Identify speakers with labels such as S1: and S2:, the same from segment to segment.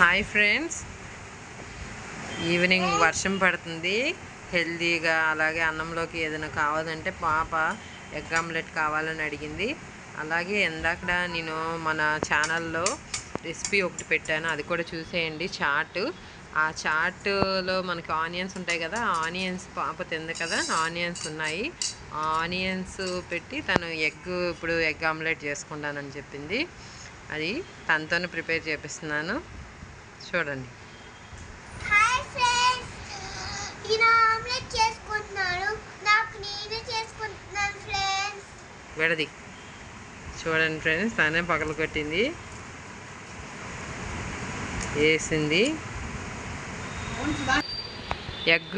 S1: Hi friends, evening వర్షం పడుతుంది. హెల్దీగా అలాగే అన్నంలోకి ఏదైనా కావాలంటే పాప ఎగ్ ఆమ్లెట్ కావాలని అడిగింది. అలాగే ఇందాక నేను మన ఛానల్లో రెసిపీ ఒకటి పెట్టాను, అది కూడా చూసేయండి. చాట్, ఆ చాట్లో మనకి ఆనియన్స్ ఉంటాయి కదా, ఆనియన్స్ పాప తింది కదా, ఆనియన్స్ ఉన్నాయి. ఆనియన్స్ పెట్టి తను ఇప్పుడు ఎగ్ ఆమ్లెట్ చేసుకుంటానని చెప్పింది. అది తనతోనే ప్రిపేర్ చేపిస్తున్నాను, చూడండి.
S2: హాయ్ ఫ్రెండ్స్, నేను ఆమ్లెట్ చేసుకుంటున్నాను. నాకు నేనే చేసుకుంటున్నాను ఫ్రెండ్స్.
S1: విడది చూడండి ఫ్రెండ్స్, తనే పగలు కొట్టింది, వేసింది. ఎగ్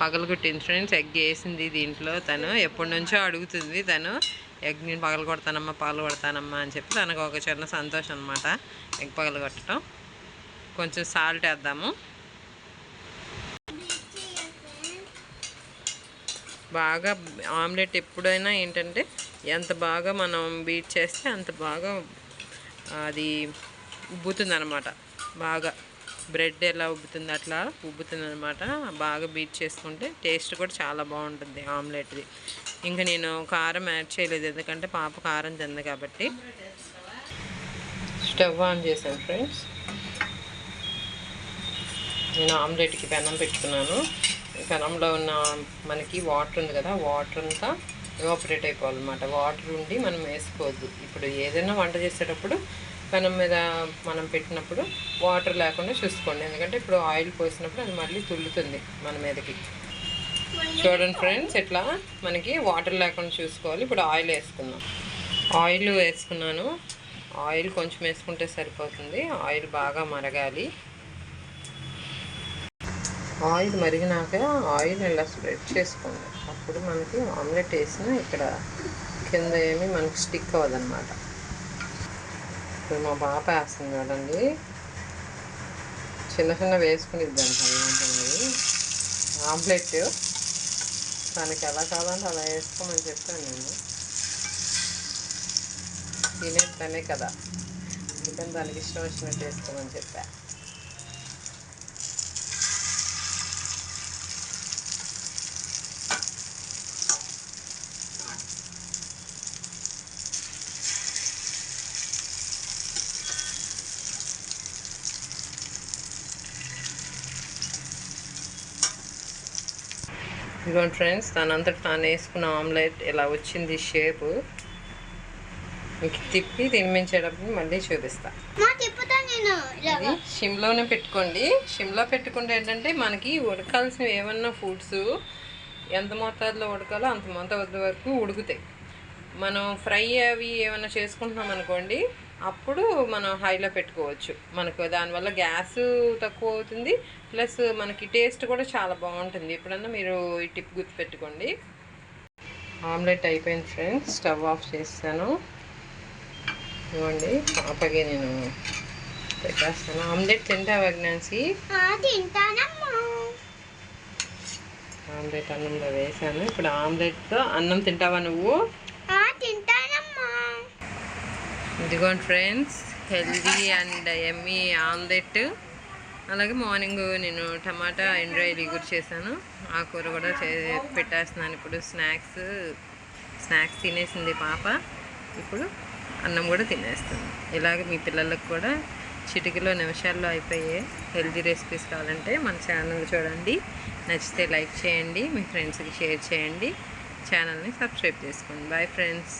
S1: పగలు కొట్టింది ఫ్రెండ్స్, ఎగ్ వేసింది దీంట్లో. తను ఎప్పటి నుంచో అడుగుతుంది, తను ఎగ్ నేను పగలు కొడతానమ్మా, పగలు కొడతానమ్మా అని చెప్పి తనకు ఒక చిన్న సంతోషం అనమాట ఎగ్ పగలు కొట్టడం. కొంచెం సాల్ట్ వేద్దాము. బాగా ఆమ్లెట్ ఎప్పుడైనా ఏంటంటే ఎంత బాగా మనం బీట్ చేస్తే అంత బాగా అది ఉబ్బుతుంది అనమాట. బాగా బ్రెడ్ ఎలా ఉబ్బుతుంది అట్లా ఉబ్బుతుంది అనమాట. బాగా బీట్ చేసుకుంటే టేస్ట్ కూడా చాలా బాగుంటుంది ఆమ్లెట్ది. ఇంకా నేను కారం యాడ్ చేయలేదు, ఎందుకంటే పాప కారం తింది కాబట్టి. స్టవ్ ఆన్ చేశాను ఫ్రెండ్స్. నేను ఆమ్లెట్కి పెనం పెట్టుకున్నాను. పెనంలో ఉన్న మనకి వాటర్ ఉంది కదా, వాటర్ అంతా ఎవాపరేట్ అయిపోవాలన్నమాట. వాటర్ ఉండి మనం వేసుకోవద్దు. ఇప్పుడు ఏదైనా వంట చేసేటప్పుడు పెనం మీద మనం పెట్టినప్పుడు వాటర్ లేకుండా చూసుకోండి, ఎందుకంటే ఇప్పుడు ఆయిల్ పోసినప్పుడు అది మళ్ళీ తుల్లుతుంది మన మీదకి. చూడండి ఫ్రెండ్స్, ఇట్లా మనకి వాటర్ లేకుండా చూసుకోవాలి. ఇప్పుడు ఆయిల్ వేసుకుందాం. ఆయిల్ వేసుకున్నాను. ఆయిల్ కొంచెం వేసుకుంటే సరిపోతుంది. ఆయిల్ బాగా మరగాలి. ఆయిల్ మరిగినాక ఆయిల్ ఇలా స్ప్రెడ్ చేసుకోండి, అప్పుడు మనకి ఆమ్లెట్ వేసిన ఇక్కడ కింద ఏమి మనకి స్టిక్ అవ్వదన్నమాట. ఇప్పుడు మా పాప వేస్తుంది చూడండి, చిన్న చిన్న వేసుకునిద్దాం. ఏమంటున్నది ఆమ్లెట్ తనకి ఎలా కావాలంటే అలా వేసుకోమని చెప్పాను నేను. తినేది తనే కదా, అందుకని దానికి ఇష్టం వచ్చినట్టు వేసుకోమని చెప్పా. ఇదిగోండి ఫ్రెండ్స్, తనంతట తాను వేసుకున్న ఆమ్లెట్ ఇలా వచ్చింది షేపు. మీకు తిప్పి తినిపించేటప్పుడు మళ్ళీ చూపిస్తా. ఇది సిమ్లోనే పెట్టుకోండి. సిమ్లో పెట్టుకుంటే ఏంటంటే మనకి ఉడకాల్సినవి ఏమన్నా ఫుడ్స్ ఎంత మోతాదులో ఉడకాలో అంత మోతాదు వరకు ఉడుకుతాయి. మనం ఫ్రై అవి ఏమైనా చేసుకుంటున్నాం అనుకోండి, అప్పుడు మనం హైలో పెట్టుకోవచ్చు. మనకు దానివల్ల గ్యాస్ తక్కువ అవుతుంది, ప్లస్ మనకి టేస్ట్ కూడా చాలా బాగుంటుంది. ఎప్పుడన్నా మీరు ఈ టిప్ గుర్తుపెట్టుకోండి. ఆమ్లెట్ అయిపోయింది ఫ్రెండ్స్, స్టవ్ ఆఫ్ చేస్తాను. ఇవ్వండి, పాపకి నేను పెట్టేస్తాను. ఆమ్లెట్ తింటావా జ్ఞాన్సీ? ఆమ్లెట్ అన్నంలో వేసాను. ఇప్పుడు ఆమ్లెట్తో అన్నం తింటావా నువ్వు? ఇదిగోండి friends, healthy and Emmy omelette. అలాగే మార్నింగ్ నేను టమాటా ఎండ్రాయిల్ ఇగురు చేశాను, ఆ కూర కూడా పెట్టేస్తున్నాను. ఇప్పుడు స్నాక్స్ తినేసింది పాప, ఇప్పుడు అన్నం కూడా తినేస్తుంది. ఇలాగే మీ పిల్లలకు కూడా చిటికలో నిమిషాల్లో అయిపోయే హెల్దీ రెసిపీస్ కావాలంటే మన ఛానల్ చూడండి. నచ్చితే లైక్ చేయండి, మీ ఫ్రెండ్స్కి షేర్ చేయండి, ఛానల్ని సబ్స్క్రైబ్ చేసుకోండి. Bye friends.